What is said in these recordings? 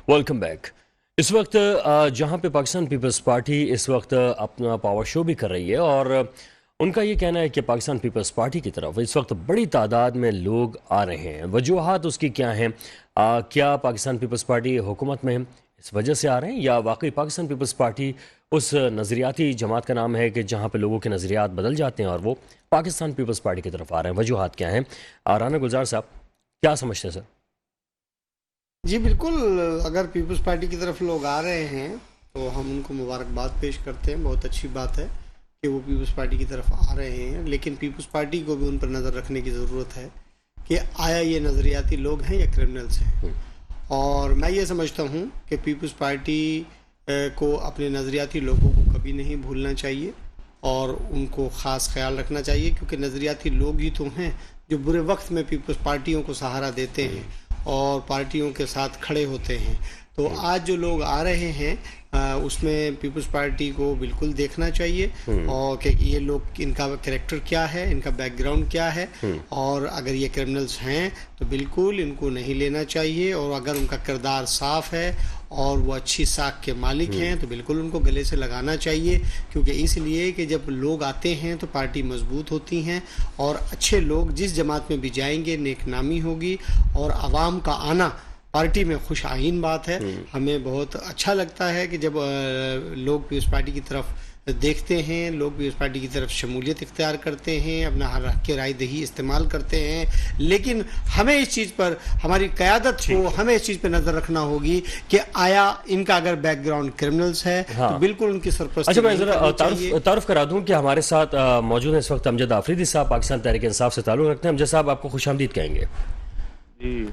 Welcome back. इस वक्त जहां पे पाकिस्तान पीपल्स पार्टी इस वक्त अपना पावर शो भी कर रही है और उनका ये कहना है कि पाकिस्तान पीपल्स पार्टी की तरफ इस वक्त बड़ी तादाद में लोग आ रहे हैं। वजूहात उसकी क्या हैं? क्या पाकिस्तान पीपल्स पार्टी हुकूमत में है इस वजह से आ रहे हैं, या वाकई पाकिस्तान पीपल्स पार्टी उस नज़रियाती जमात का नाम है कि जहाँ पे लोगों के नज़रियात बदल जाते हैं और वो पाकिस्तान पीपल्स पार्टी की तरफ आ रहे हैं? वजूहात क्या हैं? राना गुलजार साहब, क्या समझते हैं सर? जी बिल्कुल। अगर पीपल्स पार्टी की तरफ लोग आ रहे हैं तो हम उनको मुबारकबाद पेश करते हैं। बहुत अच्छी बात है कि वो पीपल्स पार्टी की तरफ आ रहे हैं, लेकिन पीपल्स पार्टी को भी उन पर नज़र रखने की ज़रूरत है कि आया ये नज़रियाती लोग हैं या क्रिमिनल्स हैं। और मैं ये समझता हूँ कि पीपल्स पार्टी को अपने नज़रियाती लोगों को कभी नहीं भूलना चाहिए और उनको ख़ास ख्याल रखना चाहिए, क्योंकि नज़रियाती लोग ही तो हैं जो बुरे वक्त में पीपल्स पार्टियों को सहारा देते हैं और पार्टियों के साथ खड़े होते हैं। तो आज जो लोग आ रहे हैं उसमें पीपल्स पार्टी को बिल्कुल देखना चाहिए और कि ये लोग, इनका कैरेक्टर क्या है, इनका बैकग्राउंड क्या है, और अगर ये क्रिमिनल्स हैं तो बिल्कुल इनको नहीं लेना चाहिए। और अगर उनका किरदार साफ है और वो अच्छी साख के मालिक हैं तो बिल्कुल उनको गले से लगाना चाहिए, क्योंकि इसलिए कि जब लोग आते हैं तो पार्टी मजबूत होती हैं और अच्छे लोग जिस जमात में भी जाएंगे नेक नामी होगी और आवाम का आना पार्टी में खुश आइन बात है। हमें बहुत अच्छा लगता है कि जब लोग पीपल्स पार्टी की तरफ देखते हैं, लोग पीपल्स पार्टी की तरफ शमूलियत इख्तियार करते हैं, अपना हर हक की राय दही इस्तेमाल करते हैं। लेकिन हमें इस चीज़ पर, हमारी क़यादत को हमें इस चीज़ पर नज़र रखना होगी कि आया इनका अगर बैकग्राउंड क्रिमिनल्स है तो बिल्कुल उनकी सरपरस्ती। अच्छा, मैं ज़रा तारुफ करा दूं कि हमारे साथ मौजूद हैं इस वक्त अमजद आफरीदी साहब, पाकिस्तान तहरीक इंसाफ से ताल्लुक़ रखते हैं। अमजद साहब, आपको खुशामदीद कहेंगे। जी,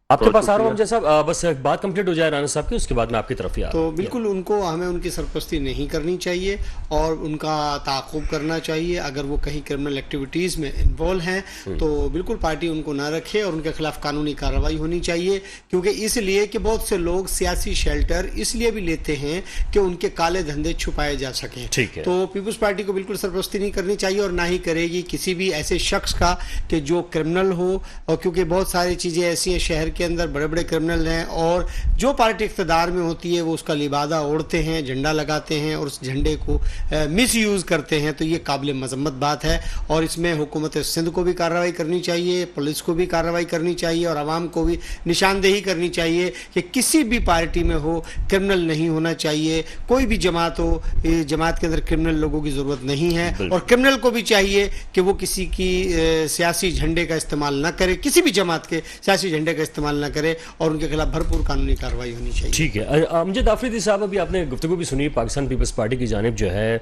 आपके पास आ रहा हूँ जैसा, बस बात कंप्लीट हो जाए राना साहब की, उसके बाद मैं आपकी तरफ ही आ रहा हूं। तो बिल्कुल उनको, हमें उनकी सरपरस्ती नहीं करनी चाहिए और उनका ताक़ुब करना चाहिए। अगर वो कहीं क्रिमिनल एक्टिविटीज़ में इन्वॉल्व हैं तो बिल्कुल पार्टी उनको ना रखे और उनके खिलाफ कानूनी कार्रवाई होनी चाहिए, क्योंकि इसलिए कि बहुत से लोग सियासी शेल्टर इसलिए भी लेते हैं कि उनके काले धंधे छुपाए जा सकें। तो पीपल्स पार्टी को बिल्कुल सरपरस्ती नहीं करनी चाहिए और ना ही करेगी किसी भी ऐसे शख्स का कि जो क्रिमिनल हो। और क्योंकि बहुत सारी चीज़ें ऐसी हैं शहर के अंदर, बड़े बड़े क्रिमिनल हैं और जो पार्टी इख्तिदार में होती है वो उसका लिबादा ओढ़ते हैं, झंडा लगाते हैं और उस झंडे को मिस यूज़ करते हैं। तो ये काबिल मजम्मत बात है और इसमें हुकूमत सिंध को भी कार्रवाई करनी चाहिए, पुलिस को भी कार्रवाई करनी चाहिए और आवाम को भी निशानदेही करनी चाहिए कि किसी भी पार्टी में हो क्रिमिनल नहीं होना चाहिए। कोई भी जमात हो, जमात के अंदर क्रिमिनल लोगों की ज़रूरत नहीं है और क्रिमिनल को भी चाहिए कि वो किसी की सियासी झंडे का इस्तेमाल न करे, किसी भी जमात के सियासी झंडे का इस्तेमाल न करे और उनके खिलाफ भरपूर कानूनी कार्रवाई होनी चाहिए। ठीक है। अमजद आफरीदी साहब, अभी आपने गुफ्तगू भी सुनी, पाकिस्तान पीपल्स पार्टी की जानिब जो है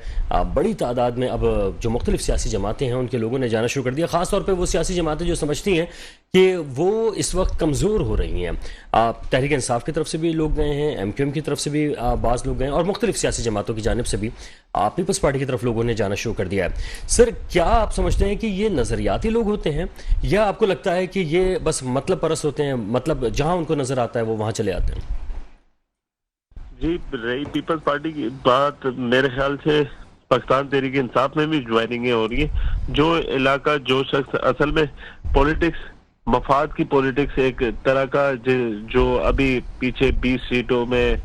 बड़ी तादाद में अब जो मुख्तलिफ सियासी जमातें हैं उनके लोगों ने जाना शुरू कर दिया। ख़ासतौर पर वो सियासी जमातें जो समझती हैं कि वो इस वक्त कमज़ोर हो रही हैं। तहरीक इंसाफ की तरफ से भी लोग गए हैं, MQM की तरफ से भी बाज़ लोग गए हैं और मुख्तलिफ सियासी जमातों की जानिब से भी पीपल्स पार्टी की तरफ लोगों ने जाना शुरू कर दिया है। सर, क्या आप समझते हैं कि ये नज़रियाती लोग होते हैं या आपको लगता है कि ये बस मतलब परस्त होते हैं, मतलब जहां उनको नजर आता है वो वहां चले आते हैं? जी, रही पीपल्स पार्टी की बात, मेरे ख्याल से पाकिस्तान तहरीक इंसाफ में भी ज्वाइनिंगें हो रही है। जो इलाका, जो शख्स असल में पॉलिटिक्स, मफाद की पॉलिटिक्स एक तरह का, जो अभी पीछे 20 सीटों में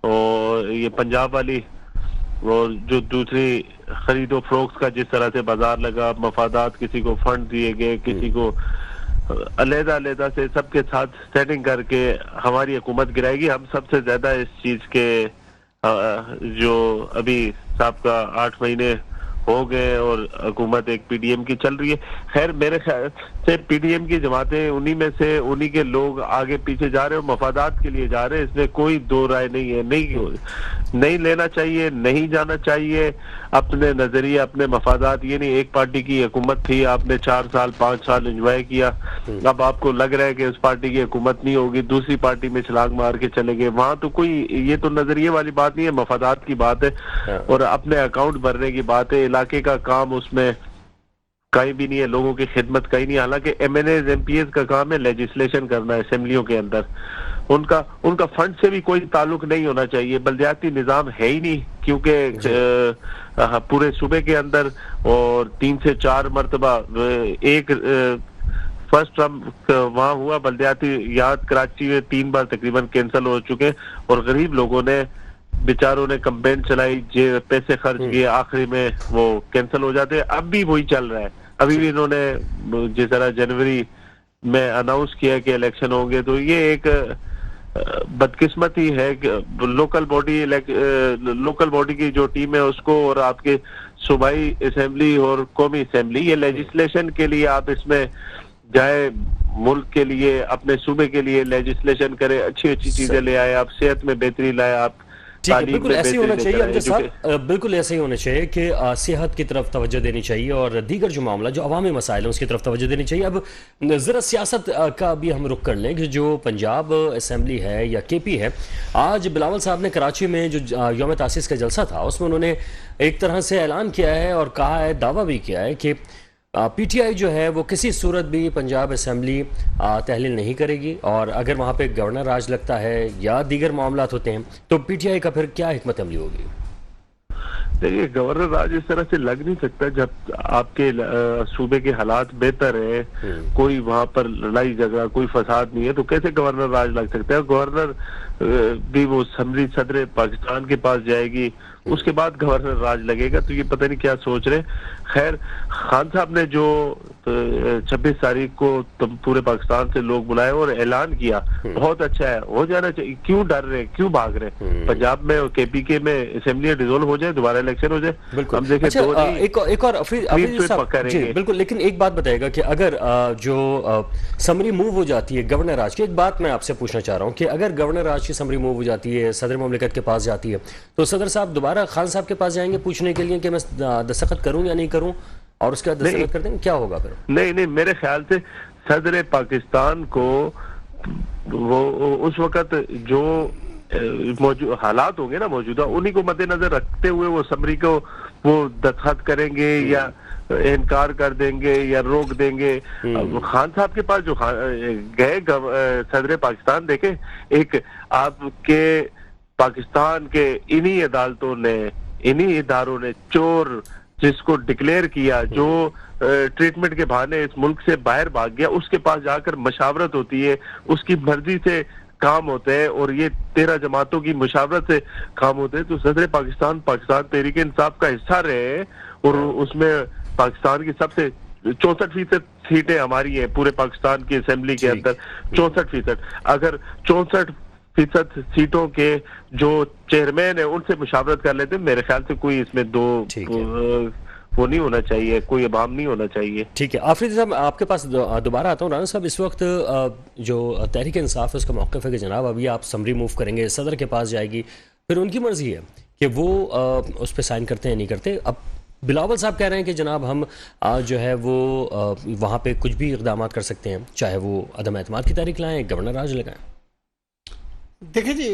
और ये पंजाब वाली और जो दूसरी खरीदो फरोख्त का जिस तरह से बाजार लगा, मफादात, किसी को फंड दिए गए, किसी को अलग-अलग से सबके साथ सेटिंग करके हमारी हुकूमत गिराएगी। हम सबसे ज्यादा इस चीज के जो अभी साहब का 8 महीने हो गए और हुकूमत एक PDM की चल रही है। खैर, मेरे ख्याल से PDM की जमातें उन्हीं में से, उन्हीं के लोग आगे पीछे जा रहे हैं और मफादात के लिए जा रहे हैं, इसमें कोई दो राय नहीं है। नहीं लेना चाहिए, नहीं जाना चाहिए। अपने नजरिए, अपने मफादात, ये नहीं एक पार्टी की हुकूमत थी, आपने 4 साल 5 साल एंजॉय किया, अब आपको लग रहा है कि उस पार्टी की हुकूमत नहीं होगी, दूसरी पार्टी में छलांग मार के चले गए। वहां तो कोई, ये तो नजरिए वाली बात नहीं है, मफादात की बात है और अपने अकाउंट भरने की बात है। इलाके का काम उसमें कहीं भी नहीं है, लोगों की खिदमत कहीं नहीं। हालांकि MNAs MPs का काम है लेजिस्लेशन करना असेंबलियों के अंदर, उनका फंड से भी कोई ताल्लुक नहीं होना चाहिए। बल्दियाती निजाम है ही नहीं, क्योंकि पूरे सूबे के अंदर और 3 से 4 मरतबा एक फर्स्ट टर्म वहाँ हुआ बल्दियाती, यहाँ कराची में 3 बार तकरीबन कैंसिल हो चुके और गरीब लोगों ने बेचारों ने कंपेन चलाई, जे पैसे खर्च किए, आखिरी में वो कैंसिल हो जाते हैं। अब भी वही चल रहा है। अभी भी इन्होंने जिस तरह जनवरी में अनाउंस किया कि इलेक्शन होंगे, तो ये एक बदकिस्मती है कि लोकल बॉडी की जो टीम है उसको और आपके सूबाई असेंबली और कौमी असेंबली, ये लेजिस्लेशन के लिए आप इसमें जाए, मुल्क के लिए, अपने सूबे के लिए लेजिस्लेशन करे, अच्छी अच्छी चीजें ले आए, आप सेहत में बेहतरी लाए, आप ठीक है, बिल्कुल ऐसे ही होना चाहिए अमजद साहब, बिल्कुल ऐसे ही होना चाहिए कि सेहत की तरफ तवज्जो देनी चाहिए और दीगर जो मामला जो अवामी मसाइल हैं उसकी तरफ तवज्जो देनी चाहिए। अब ज़रा सियासत का भी हम रुख कर लें कि जो पंजाब असेंबली है या केपी है, आज बिलावल साहब ने कराची में जो यौम तासीस का जलसा था उसमें उन्होंने एक तरह से ऐलान किया है और कहा है, दावा भी किया है कि पीटीआई जो है वो किसी सूरत भी पंजाब असेंबली तहलील नहीं करेगी और अगर वहाँ पे गवर्नर राज लगता है या दीगर मामलात होते हैं तो पीटीआई का फिर क्या हिकमत अमली होगी? देखिए, गवर्नर राज इस तरह से लग नहीं सकता जब आपके सूबे के हालात बेहतर है, कोई वहां पर लड़ाई झगड़ा, कोई फसाद नहीं है, तो कैसे गवर्नर राज लग सकता है? गवर्नर भी वो असम्बली सदर पाकिस्तान के पास जाएगी, उसके बाद गवर्नर राज लगेगा, तो ये पता नहीं क्या सोच रहे। खैर, खान साहब ने जो 26 तारीख को पूरे पाकिस्तान से लोग बुलाए और ऐलान किया, बहुत अच्छा है, हो जाना चाहिए। क्यों डर रहे, क्यों भाग रहे? पंजाब में और केपीके में असेंबली डिसोल्व हो जाए, दोबारा इलेक्शन हो जाए, हम देखें। अच्छा, एक और जी, बिल्कुल, लेकिन एक बात बताएगा कि अगर जो समरी मूव हो जाती है गवर्नर राज की, एक बात मैं आपसे पूछना चाह रहा हूँ कि अगर गवर्नर राज की समरी मूव हो जाती है, सदर मुमलिकत के पास जाती है, तो सदर साहब दोबारा खान साहब के पास जाएंगे पूछने के लिए कि मैं दस्तखत करूं या नहीं करूं, और उसके बाद दस्तखत कर देंगे, क्या होगा फिर? नहीं, मेरे ख्याल से सदर पाकिस्तान को वो उस वक्त जो हालात होंगे ना मौजूदा, उन्हीं को मद्देनजर रखते हुए वो समरी को वो दस्तखत करेंगे या इनकार कर देंगे या रोक देंगे। खान साहब के पास जो गए सदर पाकिस्तान, देखे एक आपके पाकिस्तान के इन्हीं अदालतों ने, इन्हीं इदारों ने चोर जिसको डिक्लेयर किया, जो ट्रीटमेंट के बहाने इस मुल्क से बाहर भाग गया, उसके पास जाकर मशावरत होती है, उसकी मर्जी से काम होते हैं और ये 13 जमातों की मुशावरत से काम होते हैं। तो सदर पाकिस्तान तहरीक इंसाफ का हिस्सा रहे और उसमें पाकिस्तान की सबसे 64% सीटें हमारी हैं पूरे पाकिस्तान की असेंबली के अंदर, 64%। अगर 64% सीटों के जो चेयरमैन है उनसे मुशावरत कर लेते, मेरे ख्याल से कोई इसमें दो वो नहीं होना चाहिए, कोई अबाम नहीं होना चाहिए। ठीक है, आफरीदी साहब आपके पास दोबारा आता हूँ। राना साहब, इस वक्त जो तहरीक इंसाफ है उसका मौक़िफ़ है कि जनाब अभी आप समरी मूव करेंगे, सदर के पास जाएगी, फिर उनकी मर्जी है कि वो उस पर साइन करते हैं नहीं करते। अब बिलावल साहब कह रहे हैं कि जनाब हम जो है वो वहाँ पे कुछ भी इक़दाम कर सकते हैं, चाहे वो अदम एतमाद की तारीख लाएँ, गवर्नर राज लगाएं। देखिए जी,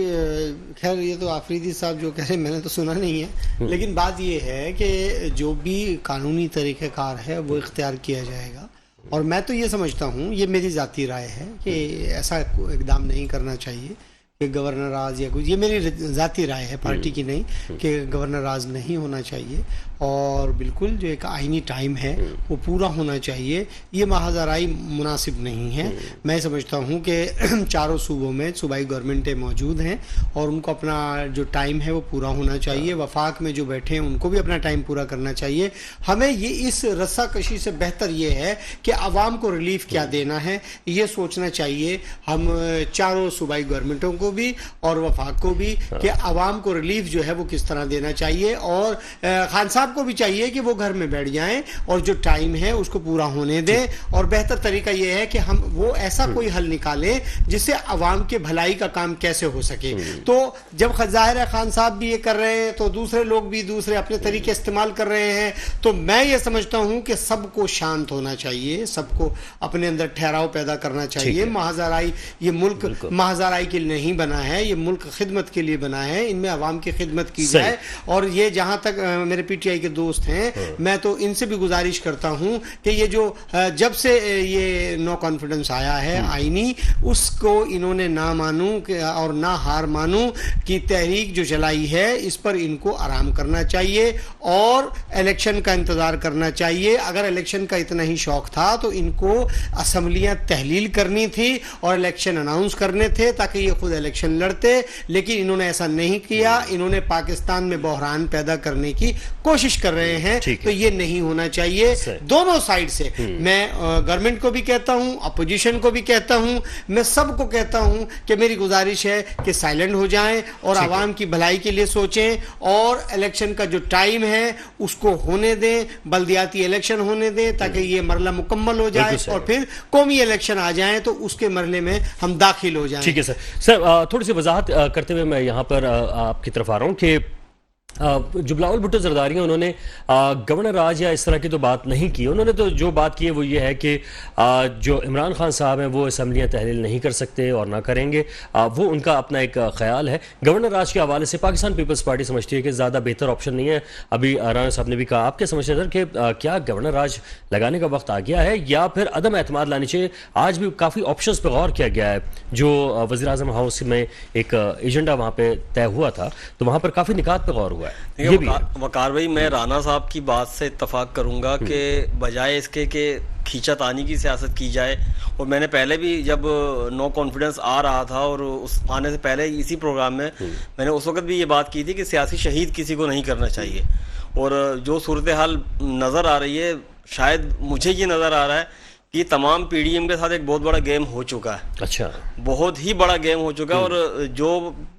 खैर ये तो आफरीदी साहब जो कह रहे हैं मैंने तो सुना नहीं है, लेकिन बात ये है कि जो भी कानूनी तरीक़ेकार है वो इख्तियार किया जाएगा। और मैं तो ये समझता हूँ, ये मेरी ज़ाती राय है कि ऐसा इक़दाम नहीं करना चाहिए कि गवर्नर राज या कुछ, ये मेरी ज़ाती राय है, पार्टी की नहीं, कि गवर्नर राज नहीं होना चाहिए और बिल्कुल जो एक आइनी टाइम है वो पूरा होना चाहिए। ये महाजराई मुनासिब नहीं है। मैं समझता हूँ कि चारों सूबों में सूबाई गवर्नमेंटें मौजूद हैं और उनको अपना जो टाइम है वो पूरा होना चाहिए। वफाक में जो बैठे हैं उनको भी अपना टाइम पूरा करना चाहिए। हमें ये इस रस्साकशी से बेहतर ये है कि आवाम को रिलीफ क्या देना है ये सोचना चाहिए, हम चारों सूबाई गवर्नमेंटों को भी और वफाक को भी, कि आवाम को रिलीफ जो है वो किस तरह देना चाहिए। और खान साहब को भी चाहिए कि वो घर में बैठ जाएं और जो टाइम है उसको पूरा होने दें। और बेहतर तरीका ये है कि हम वो ऐसा कोई हल निकालें जिससे आवाम के भलाई का काम कैसे हो सके। तो जब ज़ाहिर है खान साहब भी ये कर रहे हैं तो दूसरे लोग भी दूसरे अपने तरीके इस्तेमाल कर रहे हैं। तो मैं ये समझता हूं कि सबको शांत होना चाहिए, सबको अपने अंदर ठहराव पैदा करना चाहिए। महाजराई, ये मुल्क महाजराई के लिए नहीं बना है, ये मुल्क खिदमत के लिए बना है, इनमें आवाम की खिदमत की जाए। और ये जहां तक मेरे पीटीआई के दोस्त हैं, मैं तो इनसे भी गुजारिश करता हूं कि ये जो जब से ये नो कॉन्फिडेंस आया है आईनी, उसको इन्होंने ना मानूं और ना हार मानूं कि तहरीक जो चलाई है इस पर इनको आराम करना चाहिए और इलेक्शन का इंतजार करना चाहिए। अगर इलेक्शन का इतना ही शौक था तो इनको असेंबलियां तहलील करनी थी और इलेक्शन अनाउंस करने थे ताकि ये खुद इलेक्शन लड़ते, लेकिन इन्होंने ऐसा नहीं किया। इन्होंने पाकिस्तान में बहरान पैदा करने की कोशिश कर रहे हैं, तो ये नहीं होना चाहिए दोनों साइड से। मैं गवर्नमेंट को भी कहता हूं, अपोजिशन को भी कहता हूं, मैं सबको कहता हूं कि मेरी गुजारिश है कि साइलेंट हो जाएं और आवाम की भलाई के लिए सोचें और इलेक्शन का जो टाइम है उसको होने दें, बल्दियाती इलेक्शन होने दें ताकि ये मरला मुकम्मल हो जाए और फिर कौमी इलेक्शन आ जाए तो उसके मरले में हम दाखिल हो जाएं। ठीक है सर, थोड़ी सी वजाहत करते हुए मैं यहाँ पर आपकी तरफ आ रहा हूँ कि जो बिलावल भुट्टो जरदारी हैं उन्होंने गवर्नर राज या इस तरह की तो बात नहीं की। उन्होंने तो जो बात की है वो ये है कि जो इमरान खान साहब हैं वो असम्बलियाँ तहलील नहीं कर सकते और ना करेंगे, वो उनका अपना एक ख्याल है। गवर्नर राज के हवाले से पाकिस्तान पीपल्स पार्टी समझती है कि ज़्यादा बेहतर ऑप्शन नहीं है। अभी राना साहब ने भी कहा, आप क्या समझते हैं सर कि क्या गवर्नर राज लगाने का वक्त आ गया है या फिर अदम एतमाद लानी चाहिए? आज भी काफ़ी ऑप्शंस पर गौर किया गया है। जो वज़ीर-ए-आज़म हाउस में एक एजेंडा वहाँ पर तय हुआ था तो वहाँ पर काफ़ी निकात पर गौर हुआ है। वकार भाई, मैं राना साहब की बात से इत्तफाक करूंगा कि बजाय इसके कि खींचातानी की सियासत की जाए, और मैंने पहले भी जब नो कॉन्फिडेंस आ रहा था और उस आने से पहले इसी प्रोग्राम में मैंने उस वक्त भी ये बात की थी कि सियासी शहीद किसी को नहीं करना चाहिए। और जो सूरत हाल नज़र आ रही है, शायद मुझे ये नज़र आ रहा है कि तमाम पीडीएम के साथ एक बहुत बड़ा गेम हो चुका है। अच्छा, बहुत ही बड़ा गेम हो चुका है। और जो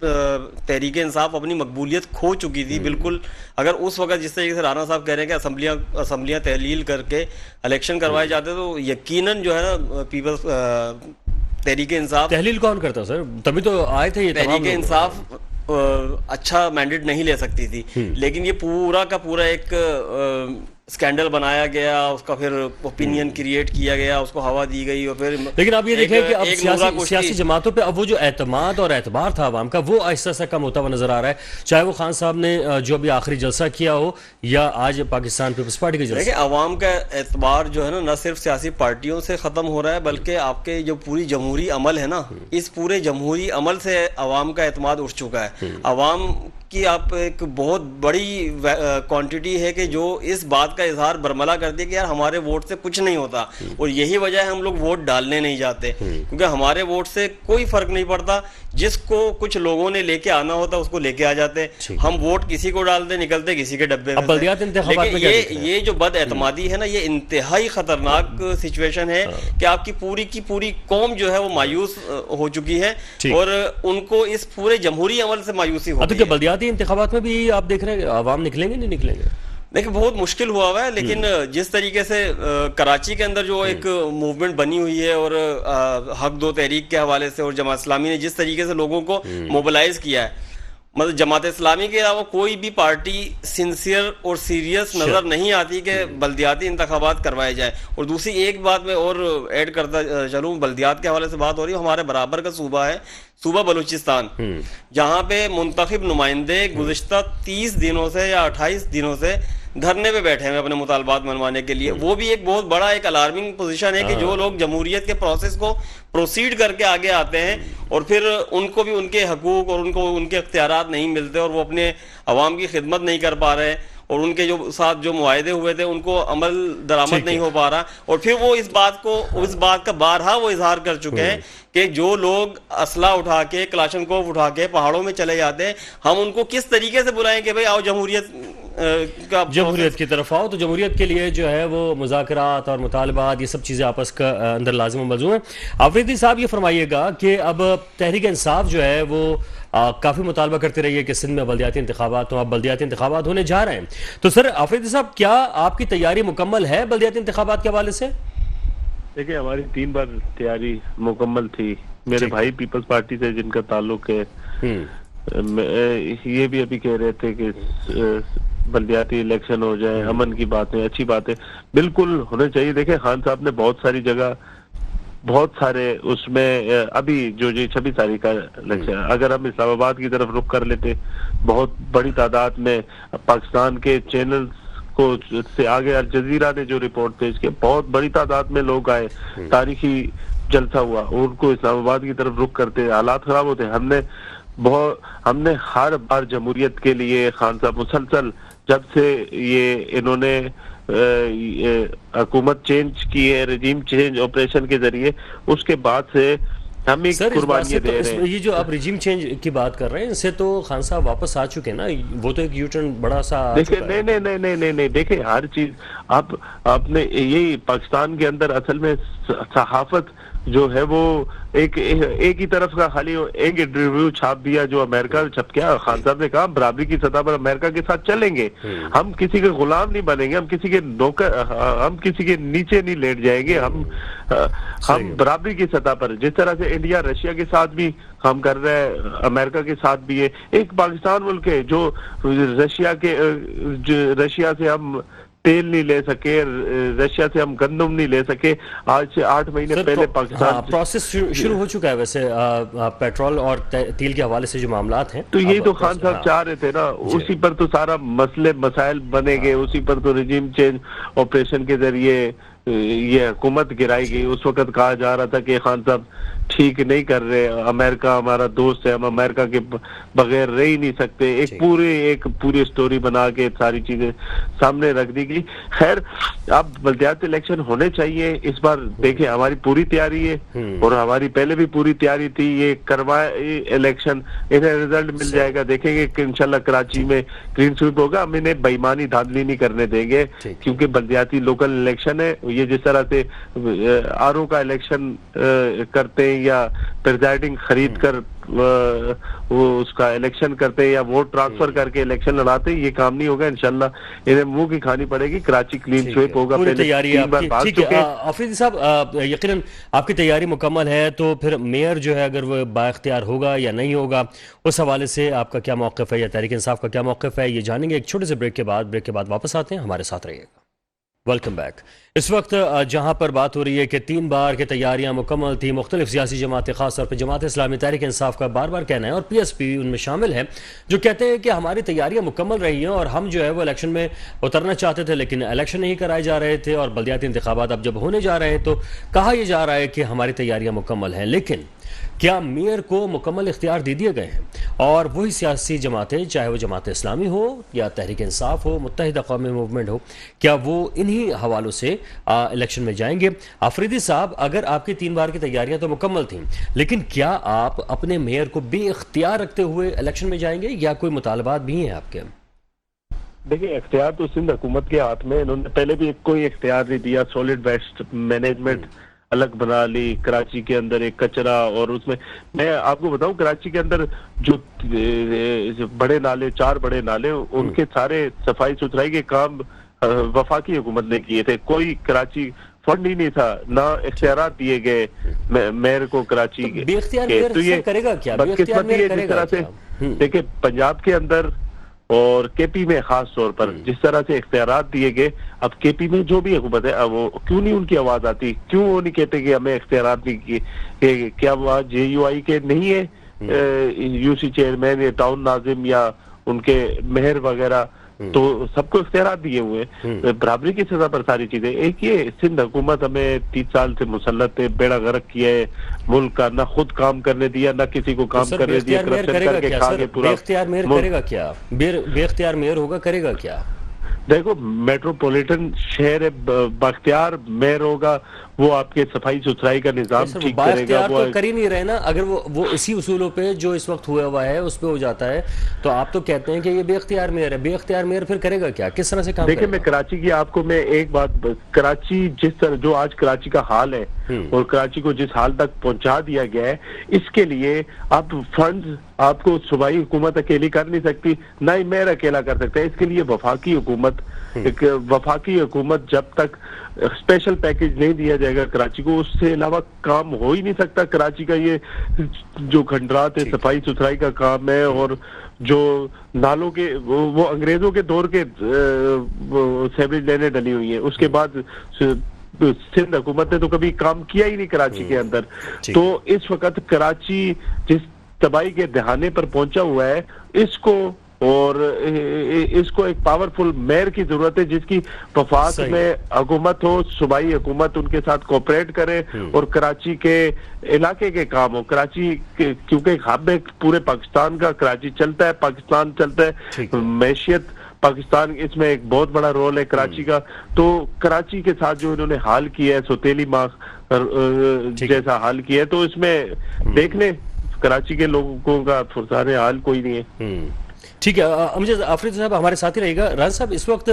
तहरीक इंसाफ अपनी मकबूलियत खो चुकी थी बिल्कुल, अगर उस वक्त जिस तरीके से राना साहब कह रहे हैं कि असम्बलियाँ तहलील करके इलेक्शन करवाए जाते तो यकीनन जो है ना पीपल्स तहरीक इंसाफ तहलील कौन करता सर? तभी तो आए थे ये तहरीक इंसाफ अच्छा मैंडेट नहीं ले सकती थी। लेकिन ये पूरा का पूरा एक स्कैंडल बनाया गया, उसका फिर ओपिनियन क्रिएट किया गया, उसको हवा दी गई और फिर लेकिन आप ये देखें कि अब सियासी जमातों पे अब वो जो एतमाद और एतबार था आवाम का वो आहिस्ता आहिस्ता कम होता हुआ नजर आ रहा है, चाहे वो खान साहब ने जो अभी आखिरी जलसा किया हो या आज पाकिस्तान पीपल्स पार्टी का जलसा। देखिए, आवाम का एतबार जो है ना न सिर्फ सियासी पार्टियों से खत्म हो रहा है बल्कि आपके जो पूरी जमहूरी अमल है ना, इस पूरे जमहूरी अमल से आवाम का एतमाद उठ चुका है। आवाम कि आप एक बहुत बड़ी क्वांटिटी है कि जो इस बात का इजहार बरमला करती है कि यार हमारे वोट से कुछ नहीं होता, और यही वजह है हम लोग वोट डालने नहीं जाते, क्योंकि हमारे वोट से कोई फर्क नहीं पड़ता। जिसको कुछ लोगों ने लेके आना होता उसको लेके आ जाते, हम वोट किसी को डालते निकलते किसी के डब्बे में। लेकिन ये जो बदएतमादी है ना, ये इंतहाई खतरनाक सिचुएशन है कि आपकी पूरी की पूरी कौम जो है वो मायूस हो चुकी है और उनको इस पूरे जमहूरी अमल से मायूसी होती है। बल्दियाती इंतखाबात में भी आप देख रहे हैं आवाम निकलेंगे नहीं निकलेंगे? देखिए, बहुत मुश्किल हुआ हुआ है, लेकिन जिस तरीके से कराची के अंदर जो एक मूवमेंट बनी हुई है और हक दो तहरीक के हवाले से और जमात इस्लामी ने जिस तरीके से लोगों को मोबिलाइज किया है, मतलब जमात इस्लामी के अलावा कोई भी पार्टी सिंसियर और सीरियस नजर नहीं आती कि बल्दियाती इंतखाबात करवाए जाए। और दूसरी एक बात मैं और ऐड करता चलूँ, बल्दियात के हवाले से बात हो रही है, हमारे बराबर का सूबा है सूबा बलूचिस्तान, जहाँ पे मुंतखब नुमाइंदे गुज़िश्ता 30 दिनों से या 28 दिनों से धरने पे बैठे हैं अपने मुतालबात मनवाने के लिए। वो भी एक बहुत बड़ा एक अलार्मिंग पोजीशन है कि जो लोग जमहूरियत के प्रोसेस को प्रोसीड करके आगे आते हैं और फिर उनको भी उनके हकूक और उनको उनके इख्तियारात नहीं मिलते और वो अपने अवाम की खिदमत नहीं कर पा रहे और उनके जो साथ जो मुआहदे हुए थे उनको अमल दरामद नहीं हो पा रहा। और फिर वो इस बात का बारहा वो इजहार कर चुके हैं कि जो लोग असला उठा के कलाशनकोव उठा के पहाड़ों में चले जाते हैं, हम उनको किस तरीके से बुलाएं कि भाई आओ जमहूरियत की तरफ आओ। तो जमहूरियत के लिए जो है वो मुज़ाकरात और मुतालबात ये सब चीज़ें आपस का अंदर लाजिम मौजूद है। आफरीदी साहब ये फरमाइएगा कि अब तहरीक इंसाफ जो है वो काफ़ी मुतालबा करते रहिए कि सिंध में बल्दियाती इंतखाबात हो, अब बल्दियाती इंतखाबात होने जा रहे हैं। तो सर आफरीदी साहब, क्या आपकी तैयारी मुकम्मल है बल्दियाती इंतखाबात के हवाले से? देखिए, हमारी 3 बार तैयारी मुकम्मल थी। मेरे भाई पीपल्स पार्टी से जिनका ताल्लुक है, ये भी अभी कह रहे थे कि बल्दियाती इलेक्शन हो जाए, अमन की बात है, अच्छी बात है, बिल्कुल होने चाहिए। देखें, खान साहब ने बहुत सारी जगह बहुत सारे उसमें अभी जो 26 तारीख का इलेक्शन, अगर हम इस्लामाबाद की तरफ रुख कर लेते, बहुत बड़ी तादाद में पाकिस्तान के चैनल्स को से आगे अल जजीरा ने जो रिपोर्ट पेश की, बहुत बड़ी तादाद में लोग आए, तारीखी जलसा हुआ, उनको इस्लामाबाद की तरफ रुख करते, हालात खराब होते। हमने हर बार जमहूरियत के लिए खान साहब मुसलसल जब से ये इन्होंने हुकूमत चेंज की है, रजीम चेंज ऑपरेशन के जरिए, उसके बाद से हम एक कुर्बानी दे रहे हैं। ये जो आप रिजीम चेंज की बात कर रहे हैं, इससे तो खान साहब वापस आ चुके हैं ना, वो तो एक यू टर्न बड़ा सा देखिए नहीं, देखिए हर चीज आपने यही पाकिस्तान के अंदर असल में सहाफत जो है वो एक ही तरफ का खाली एक इंटरव्यू छाप दिया जो अमेरिका छप गया। खान साहब ने कहा बराबरी की सतह पर अमेरिका के साथ चलेंगे, हम किसी के गुलाम नहीं बनेंगे, हम किसी के नौकर, हम किसी के नीचे नहीं लेट जाएंगे, हम बराबरी की सतह पर, जिस तरह से इंडिया रशिया के साथ भी काम कर रहे हैं, अमेरिका के साथ भी है। एक पाकिस्तान मुल्क है जो रशिया से हम तेल नहीं ले सके, रशिया से हम गंदम नहीं ले सके। आज से 8 महीने पहले पाकिस्तान प्रोसेस शुरू हो चुका है वैसे पेट्रोल और तेल के हवाले से जो मामलात हैं, तो यही तो खान साहब चाह रहे थे ना, उसी पर तो सारा मसले मसाइल बनेंगे, उसी पर तो रिजीम चेंज ऑपरेशन के जरिए ये हुकूमत गिराई गई। उस वक्त कहा जा रहा था कि खान साहब ठीक नहीं कर रहे, अमेरिका हमारा दोस्त है, हम अमेरिका के बगैर रह ही नहीं सकते। एक पूरी स्टोरी बना के सारी चीजें सामने रख दी गई। खैर, अब बल्दियाती इलेक्शन होने चाहिए इस बार। देखिए हमारी पूरी तैयारी है और हमारी पहले भी पूरी तैयारी थी। ये करवाए इलेक्शन, इन्हें रिजल्ट मिल जाएगा, देखेंगे कि इंशाल्लाह कराची में क्लीन स्वीप होगा। हम इन्हें बेईमानी धांधली नहीं करने देंगे, क्योंकि बल्दियाती लोकल इलेक्शन है। ये जिस तरह से आरओ का इलेक्शन करते हैं या प्रिजाइडिंग खरीद कर वो उसका इलेक्शन करते हैं या वोट ट्रांसफर करके इलेक्शन लड़ाते हैं, ये काम नहीं होगा। इंशाल्लाह इन्हें मुंह की खानी पड़ेगी। कराची क्लीन स्वीप होगा। पूरी तैयारी है ठीक है आफरीदी साहब, यकीनन आपकी तैयारी मुकम्मल है, तो फिर मेयर जो है अगर वो बाइख्तियार होगा या नहीं होगा, उस हवाले से आपका क्या मौक़िफ़ है या तहरीक इंसाफ का क्या मौक़िफ़ है, ये जानेंगे एक छोटे से ब्रेक के बाद वापस आते हैं, हमारे साथ रहिएगा। Welcome back. इस वक्त जहां पर बात हो रही है कि 3 बार की तैयारियां मुकम्मल थी, मुख्तलिफ सियासी जमातें, खासतौर पर जमात इस्लामी तहरीक इंसाफ का बार बार कहना है और PSP उनमें शामिल है, जो कहते हैं कि हमारी तैयारियां मुकम्मल रही हैं और हम जो है वो इलेक्शन में उतरना चाहते थे, लेकिन इलेक्शन नहीं कराए जा रहे थे और बल्दियाती इंतखाबात अब जब होने जा रहे हैं तो कहा यह जा रहा है कि हमारी तैयारियां मुकम्मल हैं। लेकिन क्या मेयर को मुकम्मल इख्तियार दे दिए गए हैं? और वही सियासी जमातें, चाहे वो जमात इस्लामी हो या तहरीक इंसाफ हो, मुत्तहिदा कौमी मूवमेंट हो, क्या वो इन्हीं हवालों से इलेक्शन में जाएंगे? आफरीदी साहब, अगर आपकी 3 बार की तैयारियां तो मुकम्मल थीं, लेकिन क्या आप अपने मेयर को बेइख्तियार रखते हुए इलेक्शन में जाएंगे या कोई मुतालबात भी हैं आपके? देखिए, इख्तियार तो सिंध हुकूमत के हाथ में। इन्होंने पहले भी कोई इख्तियार नहीं दिया। सॉलिड वेस्ट मैनेजमेंट अलग बना ली कराची के अंदर, एक कचरा, और उसमें मैं आपको बताऊं कराची के अंदर जो बड़े नाले, 4 बड़े नाले, उनके सारे सफाई सुथराई के काम वफाकी हुकूमत ने किए थे। कोई कराची फंड ही नहीं था, ना इख्तियारात दिए गए मेयर को कराची के। तो ये करेगा क्या? बदकिस्मती है जिस तरह से देखिए पंजाब के अंदर और केपी में खास तौर पर जिस तरह से इख्तियारात दिए गए। अब केपी में जो भी हुकूमत है, वो क्यों नहीं उनकी आवाज आती? क्यों वो नहीं कहते कि हमें इख्तियारात नहीं किए? क्या वो JUI के नहीं है UC चेयरमैन या टाउन नाजिम या उनके मेयर वगैरह? तो सबको इख्तियारात दिए हुए हैं, बराबरी की सजा पर सारी चीजें। एक ये सिंध हुकूमत हमें 30 साल से मुसल्लत है, बेड़ा गर्क किया है मुल्क का, ना खुद काम करने दिया, ना किसी को काम करने दिया, करप्शन करके खा के पूरा। बेख्तियार मेयर करेगा क्या? बेख्तियार मेयर होगा, करेगा क्या? देखो, मेट्रोपॉलिटन शहर है, बख्तियार मेयर होगा, वो आपके सफाई सुथराई का निजाम ठीक करेगा। वो तो कर ही नहीं रहे ना। अगर वो इसी उसूलों पे जो इस वक्त हुआ हुआ है उस पे हो जाता है, तो आप तो कहते हैं कि ये बेख्तियार मेयर है। बेख्तियार मेयर फिर करेगा क्या? किस तरह से काम? देखिए, मैं कराची की आपको मैं एक बात, कराची जिस तरह जो आज कराची का हाल है और कराची को जिस हाल तक पहुंचा दिया गया है, इसके लिए आप फंड्स आपको सूबाई हुकूमत अकेली कर नहीं सकती, ना ही मेयर अकेला कर सकता है। इसके लिए वफाकी हुकूमत जब तक स्पेशल पैकेज नहीं दिया जाएगा कराची को, उससे अलावा काम हो ही नहीं सकता। कराची का ये जो खंडरात है, सफाई सुथराई का काम है, और जो नालों के वो अंग्रेजों के दौर के सेवरेज लाइनें डली हुई हैं। उसके बाद सिंध हुकूमत ने तो कभी काम किया ही नहीं कराची के अंदर। तो इस वक्त कराची जिस तबाही के दहाने पर पहुंचा हुआ है, इसको और इसको एक पावरफुल मेयर की जरूरत है जिसकी वफाक में हुकूमत हो, सूबाई हुकूमत उनके साथ कोऑपरेट करे और कराची के इलाके के काम हो। कराची क्योंकि हब है पूरे पाकिस्तान का, कराची चलता है, पाकिस्तान चलता है, मैशियत पाकिस्तान इसमें एक बहुत बड़ा रोल है कराची का। तो कराची के साथ जो इन्होंने हाल किया है, सौतेली माह जैसा हाल किया है, तो इसमें देखने कराची के लोगों का फुरसाने हाल कोई नहीं है। ठीक है, अमजद आफरीदी साहब हमारे साथ ही रहेगा। राज साहब, इस वक्त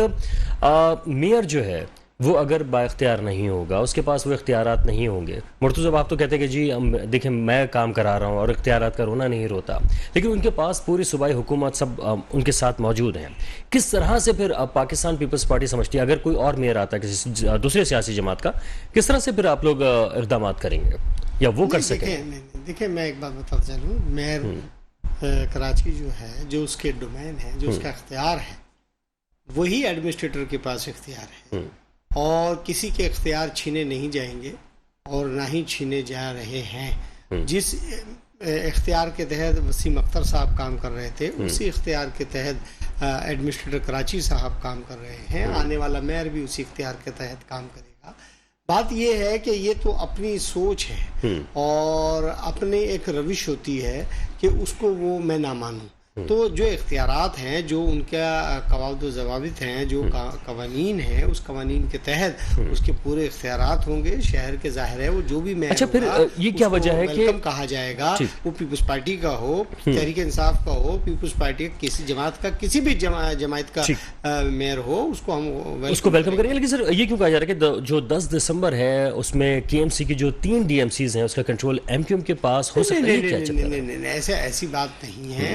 मेयर जो है वो अगर बाइख्तियार नहीं होगा, उसके पास वो इख्तियारात नहीं होंगे। मुर्तज़ा आप तो कहते हैं कि जी देखिए मैं काम करा रहा हूँ और इख्तियारात का रोना नहीं रोता, लेकिन उनके पास पूरी सूबाई हुकूमत सब उनके साथ मौजूद हैं। किस तरह से फिर पाकिस्तान पीपल्स पार्टी समझती है अगर कोई और मेयर आता है किसी दूसरे सियासी जमात का, किस तरह से फिर आप लोग इक़दाम करेंगे या वो कर सकें? देखिए मैं एक बात बताता चलूँ, मेयर कराची जो है, जो उसके डोमेन है, जो उसका इख्तियार है, वही एडमिनिस्ट्रेटर के पास इख्तियार है और किसी के इख्तियार छीने नहीं जाएंगे और ना ही छीने जा रहे हैं। जिस इख्तियार के तहत वसीम अख्तर साहब काम कर रहे थे, उसी इख्तियार के तहत एडमिनिस्ट्रेटर कराची साहब काम कर रहे हैं। आने वाला मेयर भी उसी इख्तियार के तहत काम करेगा। बात यह है कि ये तो अपनी सोच है और अपनी एक रविश होती है कि उसको वो मैं ना मानूं। तो जो इख्तियारात हैं, जो उनका कवायद व ज़वाबित हैं, जो कवानीन हैं, उस कवानीन के तहत उसके पूरे इख्तियारात होंगे। शहर के ज़ाहिर है वो जो भी मेयर, अच्छा फिर ये क्या वजह है कि कहा जाएगा, वो पीपल्स पार्टी का हो, तहरीक इंसाफ का हो, पीपल्स पार्टी का किसी जमात का, किसी भी जमात का मेयर हो, उसको हम उसको वेलकम करेंगे। लेकिन सर ये क्यों कहा जा रहा है कि जो 10 दिसंबर है उसमें KMC की जो 3 DMCs हैं उसका कंट्रोल MQM के पास हो सकता है? नहीं, ऐसी बात नहीं है।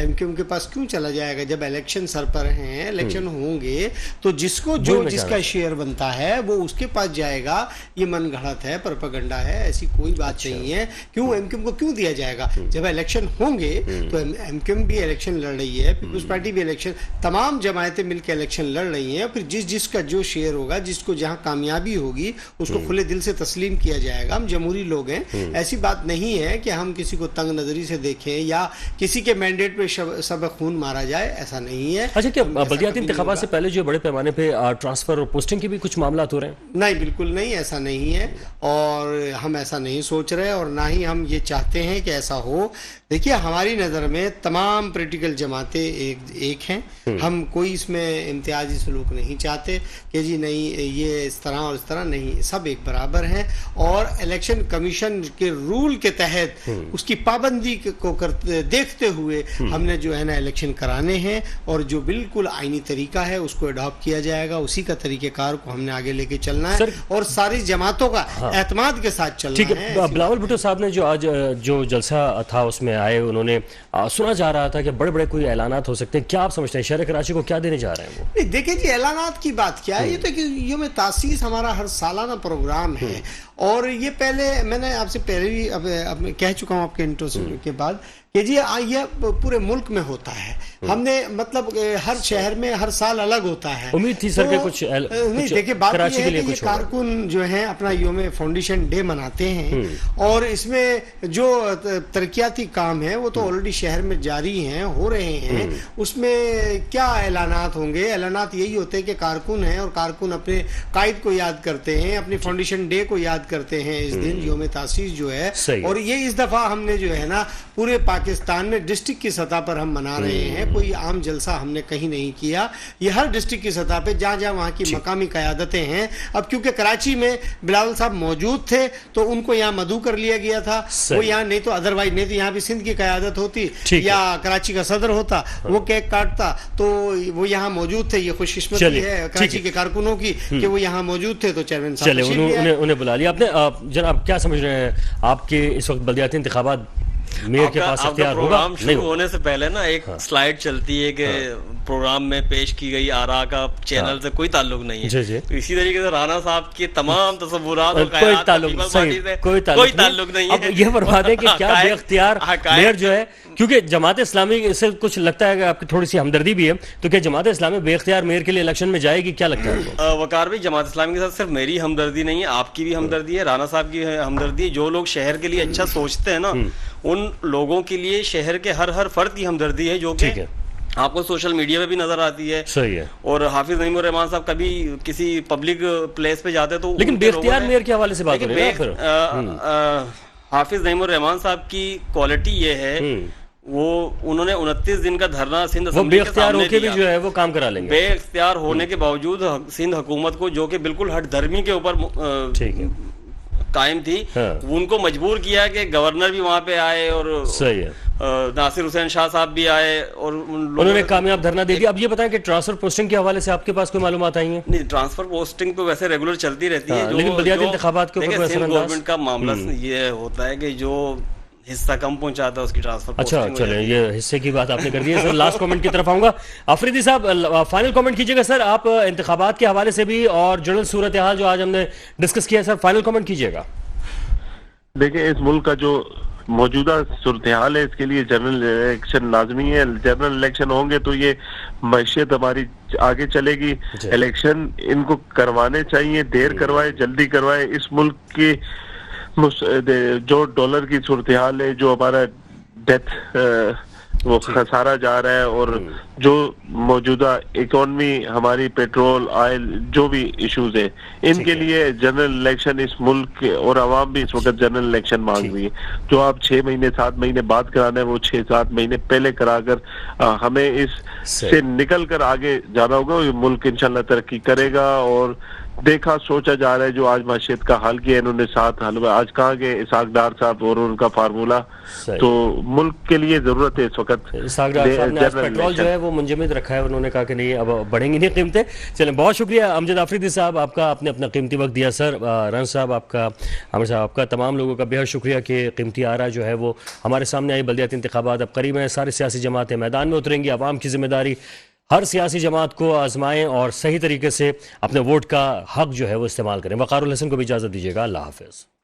MQM के पास क्यों चला जाएगा? जब इलेक्शन सर पर हैं, इलेक्शन होंगे तो जिसको जिसका शेयर बनता है वो उसके पास जाएगा। ये मनगढ़ंत है, प्रोपेगेंडा है, ऐसी कोई बात नहीं है। क्यों MQM को क्यों दिया जाएगा? जब इलेक्शन होंगे तो MQM भी इलेक्शन लड़ रही है, पीपल्स पार्टी भी इलेक्शन, तमाम जमायतें मिलकर इलेक्शन लड़ रही हैं। फिर जिसका जो शेयर होगा, जिसको जहाँ कामयाबी होगी, उसको खुले दिल से तस्लीम किया जाएगा। हम जमहूरी लोग हैं, ऐसी बात नहीं है कि हम किसी को तंग नजरी से देखें या किसी के मैंडेट पे सब खून मारा जाए, ऐसा नहीं है। अच्छा, क्या बल्दियाती इंतखाबात से पहले जो बड़े पैमाने पे ट्रांसफर और पोस्टिंग के भी कुछ मामला हो रहे हैं? नहीं, बिल्कुल नहीं, ऐसा नहीं है और हम ऐसा नहीं सोच रहे और ना ही हम ये चाहते हैं कि ऐसा हो। देखिए, हमारी नज़र में तमाम पॉलिटिकल जमातें एक हैं। हम कोई इसमें इम्तियाजी सलूक नहीं चाहते कि जी नहीं ये इस तरह और इस तरह नहीं, सब एक बराबर हैं और इलेक्शन कमीशन के रूल के तहत उसकी पाबंदी को देखते हुए हमने जो है ना इलेक्शन कराने हैं और जो बिल्कुल आईनी तरीका है उसको अडॉप्ट किया जाएगा। उसी का तरीक़ेकार को हमने आगे लेके चलना है और सारी जमातों का एतमाद के साथ चलना है। बिलावल भुट्टो साहब ने जो आज जो जलसा था उसमें आए, उन्होंने सुना जा रहा था कि बड़े बड़े कोई ऐलानात हो सकते हैं। क्या आप समझते हैं शहर कराची को क्या देने जा रहे हैं वो? देखिए जी, ऐलानात की बात क्या है, ये तो यौम तासीस हमारा हर सालाना प्रोग्राम है और ये पहले मैंने आपसे पहले भी अब कह चुका हूँ आपके इंटरव्यू के बाद कि जी ये पूरे मुल्क में होता है। हमने मतलब हर शहर में हर साल अलग होता है। उम्मीद थी सर के कुछ नहीं। देखिए, बात यह है कि ये कारकुन जो है अपना यौम फाउंडेशन डे मनाते हैं और इसमें जो तरक्याती काम है वो तो ऑलरेडी शहर में जारी हैं, हो रहे हैं। उसमें क्या ऐलानात होंगे? ऐलानात यही होते हैं कि कारकुन हैं और कारकुन अपने कायद को याद करते हैं, अपने फाउंडेशन डे को याद करते हैं इस दिन, यौम तासीस जो है। और ये इस दफा हमने जो है ना पूरे पाकिस्तान में डिस्ट्रिक्ट की सतह पर हम मना रहे हैं। कोई आम जलसा हमने कहीं नहीं किया, ये हर डिस्ट्रिक्ट की सतह पे जहाँ जहाँ वहाँ की मकामी क़यादतें हैं। अब क्योंकि कराची में बिलावल साहब मौजूद थे तो उनको यहाँ मदऊ कर लिया गया था, वो यहाँ नहीं तो अदरवाइज नहीं तो यहाँ भी सिंध की क़यादत होती या कराची का सदर होता, वो केक काटता, तो वो यहाँ मौजूद थे। ये खुशकिस्मती है कराची के कारकुनों की कि वो यहाँ मौजूद थे। तो चेयरमैन साहब उन्हें बुला लिया आपने। जनाब क्या समझ रहे हैं आपके इस वक्त बल्दियाती इंतखाबात मेयर के पास इख्तियार होगा? प्रोग्राम शुरू होने से पहले ना एक स्लाइड चलती है कि प्रोग्राम में पेश की गई आरा का चैनल से कोई ताल्लुक नहीं है। तो इसी तरीके से राना साहब के तमाम तसव्वुरात और कोई ताल्लुक नहीं है। अब ये बर्बाद है कि क्या बेख्तियार मेयर जो है, क्योंकि जमात इस्लामी से कुछ लगता है कि आपकी थोड़ी सी हमदर्दी भी है, तो क्या जमात इस्लामी बेख्तियार मेयर के लिए इलेक्शन में जाएगी? क्या लगता है? वकार भाई, जमात इस्लामी के साथ सिर्फ मेरी हमदर्दी नहीं है, आपकी भी हमदर्दी है, राना साहब की हमदर्दी है। जो लोग शहर के लिए अच्छा सोचते हैं ना, उन लोगों के लिए शहर के हर फर्द की हमदर्दी है जो कि आपको सोशल मीडिया पे भी नजर आती है। सही है। और हाफिज नईमुर रहमान साहब कभी किसी पब्लिक प्लेस पे जाते तो लेकिन उनके बेख्तियार लोगों ने- मेयर के हवाले से बात हो रही है ना फिर। हाफिज नईमुर रहमान साहब की क्वालिटी ये है, वो उन्होंने 29 दिन का धरना सिंध वो असेंबली के बेख्तियार सामने होके भी दिया। जो है वो काम करा लेंगे। बेख्तियार होने के बावजूद सिंध हुकूमत को, जो कि बिल्कुल हट धर्मी के ऊपर ठीक है। कायम थी, हाँ। उनको मजबूर किया कि गवर्नर भी वहां पे आए और सही है। नासिर हुसैन शाह साहब भी आए और उन लोगों उन्होंने ने- कामयाब धरना दे दिया। अब ये बताएं कि ट्रांसफर पोस्टिंग के हवाले से आपके पास कोई मालूमात आई है? नहीं, ट्रांसफर पोस्टिंग तो वैसे रेगुलर चलती रहती है। हाँ, लेकिन बलदियाती इंतखाबात के ऊपर देखिए, कोई सिंध असरअंदाज? गवर्नमेंट का मामला ये होता है कि जो हिस्सा कम पहुंचाता है उसकी ट्रांसफर अच्छा पोस्टिंग हो चलें, जाती है। ये हिस्से की बात आपने कर दी है सर। लास्ट कमेंट की तरफ आऊंगा। अफरीदी साहब, फाइनल कमेंट कीजिएगा सर, आप इंतखाबात के हवाले से भी और जनरल सूरत हाल जो आज हमने डिस्कस किया है सर, फाइनल कमेंट कीजिएगा। देखिए, इस मुल्क का जो मौजूदा सूरत हाल है, इसके लिए जनरल इलेक्शन लाजमी है। जनरल इलेक्शन होंगे तो ये मैशियत हमारी आगे चलेगी। इलेक्शन इनको करवाने चाहिए, देर करवाए जल्दी करवाए। इस मुल्क की जो डॉलर की सूरत हाल है, जो हमारा डेथ वो खसारा जा रहा है, और जो मौजूदा इकोनॉमी हमारी, पेट्रोल ऑयल, जो भी इश्यूज है, इनके लिए जनरल इलेक्शन, इस मुल्क के और आवाम भी इस वक्त जनरल इलेक्शन मांग रही है। जो आप 6 महीने 7 महीने बाद कराना है, वो 6-7 महीने पहले कराकर हमें इस से निकल कर आगे जाना होगा। ये मुल्क इंशाल्लाह तरक्की करेगा। और देखा सोचा जा रहा है, जो आज माशियत का हल किया इन्होंने, 7 हल आज कहाँ गए इसाक डार साहब और उनका फार्मूला, तो मुल्क के लिए जरूरत है इस वक्त। इसाक डार साहब ने आज पेट्रोल जो है वो मुंजमद रखा है, उन्होंने कहा कि नहीं अब बढ़ेंगी नहीं कीमतें। चलें, बहुत शुक्रिया अमजद आफरीदी साहब, आपका आपने अपना कीमती वक्त दिया सर। रन साहब आपका, आमिर साहब आपका, तमाम लोगों का बेहद शुक्रिया कि कीमती आरा जो है वो हमारे सामने आई। बल्दियाती इंतखाबात अब करीब हैं, सारी सियासी जमातें मैदान में उतरेंगी। आवाम की जिम्मेदारी, हर सियासी जमात को आजमाएं और सही तरीके से अपने वोट का हक जो है वो इस्तेमाल करें। वक़ारुल हसन को भी इजाज़त दीजिएगा। अल्लाह हाफ़िज़।